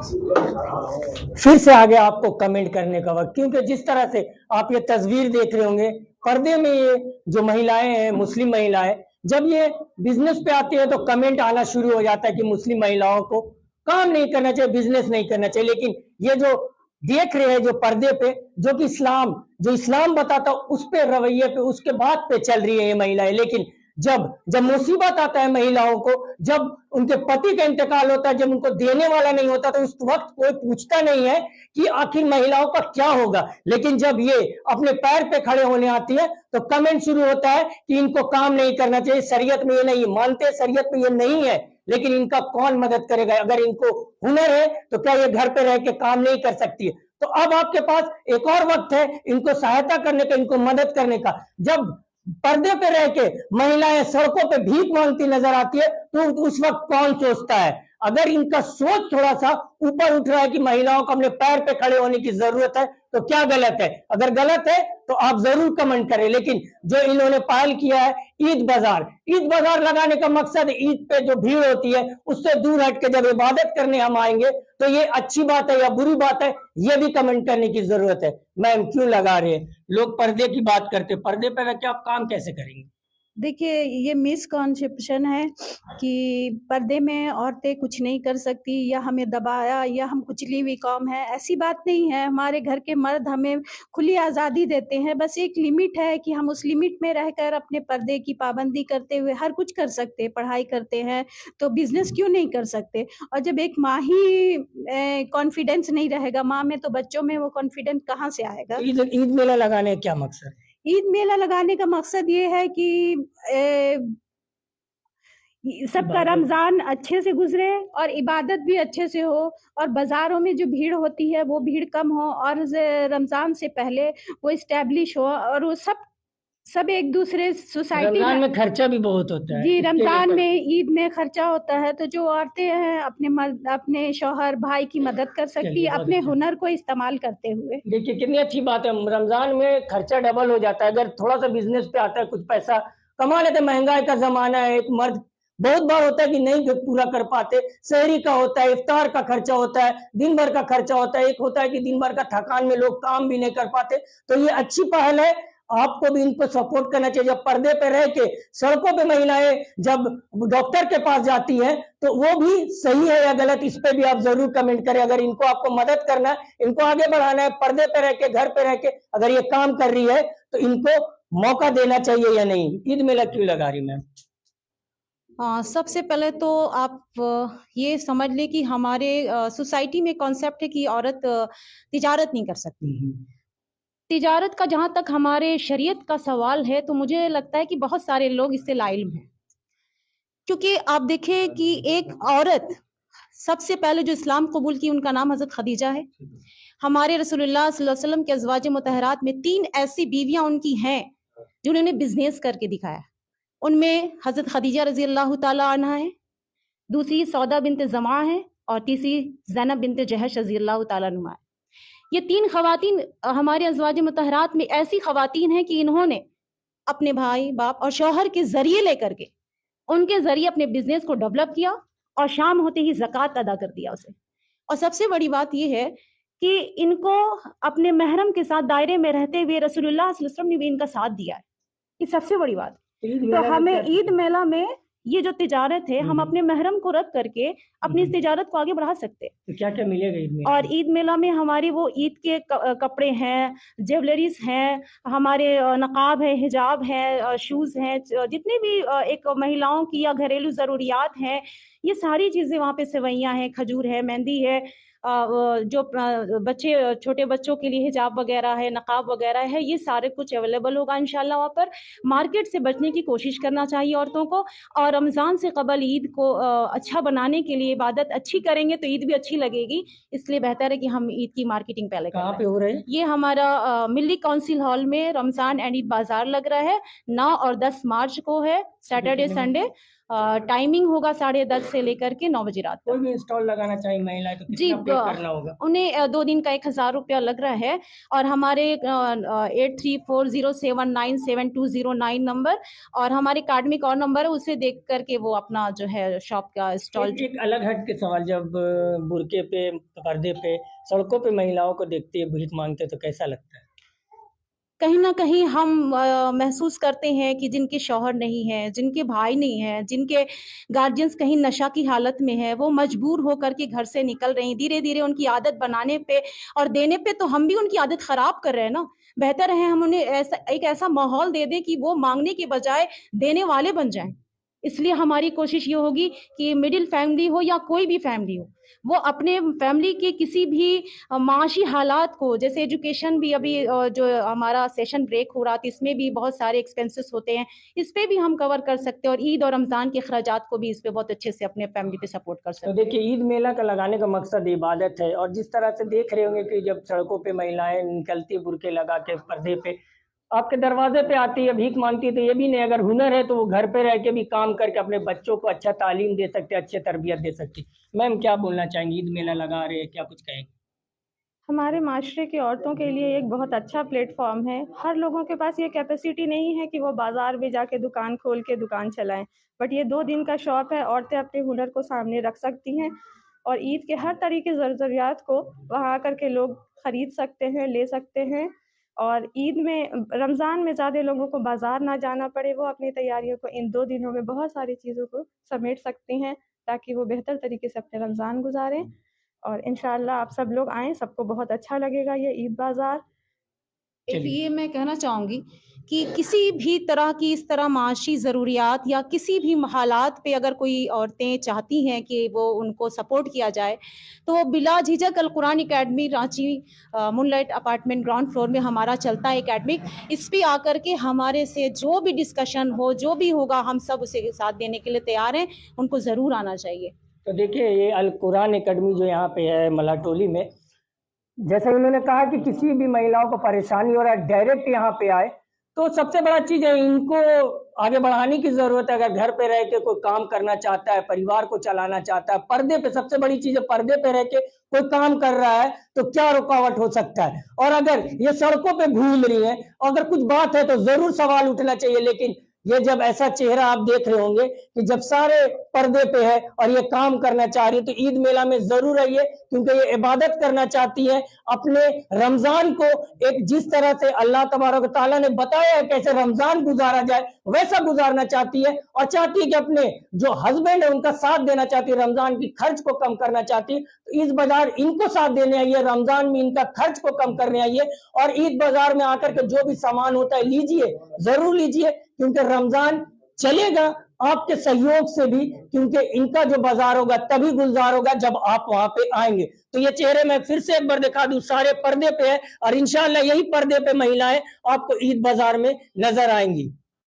फिर से आ गया आपको कमेंट करने का वक्त, क्योंकि जिस तरह से आप ये तस्वीर देख रहे होंगे, पर्दे में ये जो महिलाएं हैं, मुस्लिम महिलाएं, जब ये बिजनेस पे आती है तो कमेंट आना शुरू हो जाता है कि मुस्लिम महिलाओं को काम नहीं करना चाहिए, बिजनेस नहीं करना चाहिए। लेकिन ये जो देख रहे हैं जो पर्दे पे, जो कि इस्लाम बताता उस पे रवैये पे, उसके बात पे चल रही है ये महिलाएं। लेकिन जब जब मुसीबत आता है महिलाओं को, जब उनके पति का इंतकाल होता है, जब उनको देने वाला नहीं होता, तो उस वक्त कोई पूछता नहीं है कि आखिर महिलाओं का क्या होगा। लेकिन जब ये अपने पैर पे खड़े होने आती है तो कमेंट शुरू होता है कि इनको काम नहीं करना चाहिए, शरीयत में ये नहीं मानते, शरीयत में ये नहीं है, लेकिन इनका कौन मदद करेगा? अगर इनको हुनर है तो क्या ये घर पे रह के काम नहीं कर सकती है? तो अब आपके पास एक और वक्त है इनको सहायता करने का, इनको मदद करने का। जब पर्दे पे रह के महिलाएं सड़कों पे भीख मांगती नजर आती है तो उस वक्त कौन सोचता है? अगर इनका सोच थोड़ा सा ऊपर उठ रहा है कि महिलाओं को अपने पैर पे खड़े होने की जरूरत है, तो क्या गलत है? अगर गलत है तो आप जरूर कमेंट करें। लेकिन जो इन्होंने पहल किया है ईद बाजार लगाने का मकसद, ईद पे जो भीड़ होती है उससे दूर हट के जब इबादत करने हम आएंगे तो ये अच्छी बात है या बुरी बात है, ये भी कमेंट करने की जरूरत है। मैम क्यों लगा रहे हैं? लोग पर्दे की बात करते, पर्दे पे रह के आप काम कैसे करेंगे? देखिए, ये मिसकॉन्सेप्शन है कि पर्दे में औरतें कुछ नहीं कर सकती या हमें दबाया या हम कुचली हुई कौम है, ऐसी बात नहीं है। हमारे घर के मर्द हमें खुली आज़ादी देते हैं, बस एक लिमिट है कि हम उस लिमिट में रहकर अपने पर्दे की पाबंदी करते हुए हर कुछ कर सकते हैं। पढ़ाई करते हैं तो बिजनेस क्यों नहीं कर सकते? और जब एक माँ ही कॉन्फिडेंस नहीं रहेगा, माँ में तो बच्चों में वो कॉन्फिडेंस कहाँ से आएगा? ईद मेला लगाने का क्या मकसद? ईद मेला लगाने का मकसद ये है कि सबका रमजान अच्छे से गुजरे और इबादत भी अच्छे से हो, और बाजारों में जो भीड़ होती है वो भीड़ कम हो, और रमजान से पहले वो इस्टेब्लिश हो, और वो सब एक दूसरे सोसाइटी रमजान में खर्चा भी बहुत होता है जी। रमजान में, ईद में खर्चा होता है, तो जो औरतें हैं अपने शौहर भाई की मदद कर सकती है अपने हुनर को इस्तेमाल करते हुए। देखिए कितनी अच्छी बात है, रमजान में खर्चा डबल हो जाता है। अगर थोड़ा सा बिजनेस पे आता है, कुछ पैसा कमा लेते, महंगाई का जमाना है, एक मर्द बहुत बार होता है कि नहीं पूरा कर पाते, सहरी का होता है, इफ्तार का खर्चा होता है, दिन भर का खर्चा होता है, एक होता है कि दिन भर का थकान में लोग काम भी नहीं कर पाते। तो ये अच्छी पहल है, आपको भी इनको सपोर्ट करना चाहिए। जब पर्दे पे रह के सड़कों पे महिलाएं जब डॉक्टर के पास जाती हैं तो वो भी सही है या गलत, इस पे भी आप जरूर कमेंट करें। अगर इनको आपको मदद करना है, इनको आगे बढ़ाना है, पर्दे पे रह के, घर पे रह के अगर ये काम कर रही है तो इनको मौका देना चाहिए या नहीं? ईद मेला क्यों लगा रही मैम? सबसे पहले तो आप ये समझ लें कि हमारे सोसाइटी में कॉन्सेप्ट है कि औरत तिजारत नहीं कर सकती। तिजारत का जहाँ तक हमारे शरीयत का सवाल है तो मुझे लगता है कि बहुत सारे लोग इससे लाइल्म हैं, क्योंकि आप देखें कि एक औरत सबसे पहले जो इस्लाम कबूल की उनका नाम हज़रत खदीजा है। हमारे रसूलुल्लाह सल्लल्लाहु अलैहि वसल्लम के अज़वाज मुतहरात में 3 ऐसी बीवियां उनकी हैं जिन्होंने बिजनेस करके दिखाया। उनमें हज़रत खदीजा रज़ी अल्लाह ताला अन्हा है, दूसरी सौदा बिन्त ज़मा है, और तीसरी ज़ैनब बिन्त जहश रज़ी अल्लाह ताला अन्हा है। ये 3 ख़वातीन हमारे अज़वाज मुतहरात में ऐसी ख़वातीन हैं कि इन्होंने अपने भाई बाप और शौहर के ज़रिए लेकर के उनके ज़रिए अपने बिजनेस को डेवलप किया, और शाम होते ही ज़कात अदा कर दिया उसे। और सबसे बड़ी बात यह है कि इनको अपने महरम के साथ दायरे में रहते हुए रसूलुल्लाह सल्लल्लाहु अलैहि वसल्लम ने भी इनका साथ दिया है। ये सबसे बड़ी बात। तो हमें ईद मेला में ये जो तिजारत है, हम अपने महरम को रख करके अपनी इस तिजारत को आगे बढ़ा सकते हैं। तो क्या क्या मिलेगा ईद में? और ईद मेला में हमारी वो ईद के कपड़े हैं, ज्वेलरीज हैं, हमारे नकाब है, हिजाब है, शूज़ हैं, जितने भी एक महिलाओं की या घरेलू ज़रूरियात हैं, ये सारी चीज़ें वहाँ पे, सेवइयाँ हैं, खजूर है, मेहंदी है, जो बच्चे, छोटे बच्चों के लिए हिजाब वगैरह है, नकाब वगैरह है, ये सारे कुछ अवेलेबल होगा इंशाल्लाह वहाँ पर। मार्केट से बचने की कोशिश करना चाहिए औरतों को, और रमज़ान से कबल ईद को अच्छा बनाने के लिए, इबादत अच्छी करेंगे तो ईद भी अच्छी लगेगी। इसलिए बेहतर है कि हम ईद की मार्केटिंग पहले करें। कहाँ पे हो रहे हैं ये? हमारा मिल्ली काउंसिल हॉल में रमज़ान एंड ईद बाजार लग रहा है। 9 और 10 मार्च को है, सैटरडे संडे। टाइमिंग होगा 10:30 से लेकर के 9 बजे रात कोई तक। भी स्टॉल लगाना चाहे महिलाएं तो जी, कितना पे करना होगा? उन्हें 2 दिन का 1000 रुपया लग रहा है और हमारे 8340797209 नंबर और हमारे अकादमिक और नंबर है, उसे देख करके वो अपना जो है शॉप का स्टॉल एक अलग हट के सवाल, जब बुर्के पे, पर्दे पे, सड़कों पे महिलाओं को देखते हैं भीख मांगते तो कैसा लगता है? कहीं न कहीं हम महसूस करते हैं कि जिनके शौहर नहीं हैं, जिनके भाई नहीं हैं, जिनके गार्जियंस कहीं नशा की हालत में हैं, वो मजबूर होकर के घर से निकल रही हैं। धीरे-धीरे उनकी आदत बनाने पे और देने पे तो हम भी उनकी आदत खराब कर रहे हैं ना। बेहतर है हम उन्हें एक ऐसा माहौल दे दें कि वो माँगने के बजाय देने वाले बन जाएँ। इसलिए हमारी कोशिश ये होगी कि मिडिल फैमिली हो या कोई भी फैमिली हो, वो अपने फैमिली के किसी भी माशी हालात को, जैसे एजुकेशन भी अभी जो हमारा सेशन ब्रेक हो रहा था, इसमें भी बहुत सारे एक्सपेंसेस होते हैं, इस पे भी हम कवर कर सकते हैं और ईद और रमज़ान के अखराजात को भी इस पे बहुत अच्छे से अपने फैमिली पे सपोर्ट कर सकते तो हैं। देखिए, ईद मेला का लगाने का मकसद इबादत है, और जिस तरह से देख रहे होंगे कि जब सड़कों पे महिलाएं निकलती बुर्के लगा के पर्दे पे आपके दरवाजे पे आती है, भीख मांगती है, तो ये भी नहीं, अगर हुनर है तो वो घर पे रह के भी काम करके अपने बच्चों को अच्छा तालीम दे सकते, अच्छे तरबियत दे सकती। मैम, क्या बोलना चाहेंगी? ईद मेला लगा रहे हैं, क्या कुछ कहेंगे? हमारे माशरे की औरतों के लिए एक बहुत अच्छा प्लेटफॉर्म है। हर लोगों के पास ये कैपेसिटी नहीं है कि वो बाज़ार में जाके दुकान खोल के दुकान चलाएँ। बट ये 2 दिन का शॉप है, औरतें अपने हुनर को सामने रख सकती हैं और ईद के हर तरह की ज़रूरियात को वहाँ आकर के लोग खरीद सकते हैं, ले सकते हैं। और ईद में रमज़ान में ज़्यादा लोगों को बाज़ार ना जाना पड़े, वो अपनी तैयारियों को इन 2 दिनों में बहुत सारी चीज़ों को समेट सकती हैं, ताकि वो बेहतर तरीके से अपने रमज़ान गुज़ारें। और इंशाअल्लाह आप सब लोग आएँ, सबको बहुत अच्छा लगेगा ये ईद बाज़ार। एक चलिए। ये मैं कहना चाहूँगी कि किसी भी तरह की इस तरह माशी ज़रूरियात या किसी भी हालात पे अगर कोई औरतें चाहती हैं कि वो उनको सपोर्ट किया जाए, तो बिला झिझक Al Quran academy Ranchi moonlight apartment ground floor में हमारा चलता है एकेडमिक। इस पे आकर के हमारे से जो भी डिस्कशन हो, जो भी होगा, हम सब उसे साथ देने के लिए तैयार हैं। उनको ज़रूर आना चाहिए। तो देखिए, ये अल कुरान एकेडमी जो यहाँ पे है मलाटोली में, जैसे उन्होंने कहा कि किसी भी महिलाओं को परेशानी हो रहा है, डायरेक्ट यहाँ पे आए, तो सबसे बड़ा चीज है, इनको आगे बढ़ाने की जरूरत है। अगर घर पे रह के कोई काम करना चाहता है, परिवार को चलाना चाहता है, पर्दे पे सबसे बड़ी चीज है, पर्दे पे रह के कोई काम कर रहा है तो क्या रुकावट हो सकता है। और अगर ये सड़कों पे घूम रही है, अगर कुछ बात है तो जरूर सवाल उठना चाहिए। लेकिन ये जब ऐसा चेहरा आप देख रहे होंगे कि जब सारे पर्दे पे है और ये काम करना चाह रही है, तो ईद मेला में जरूर आइए, क्योंकि ये इबादत करना चाहती है। अपने रमजान को एक जिस तरह से अल्लाह तबारक तआला ने बताया है कैसे रमजान गुजारा जाए, वैसा गुजारना चाहती है, और चाहती है कि अपने जो हस्बैंड है उनका साथ देना चाहती है, रमजान की खर्च को कम करना चाहती है। तो ईद बाजार इनको साथ देने आइए, रमजान में इनका खर्च को कम करने आइए, और ईद बाजार में आकर के जो भी सामान होता है लीजिए, जरूर लीजिए, क्योंकि रमजान चलेगा आपके सहयोग से भी, क्योंकि इनका जो बाजार होगा तभी गुलजार होगा जब आप वहां पे आएंगे। तो ये चेहरे मैं फिर से एक बार दिखा दूं, सारे पर्दे पे है, और इंशाल्लाह यही पर्दे पे महिलाएं आपको ईद बाजार में नजर आएंगी।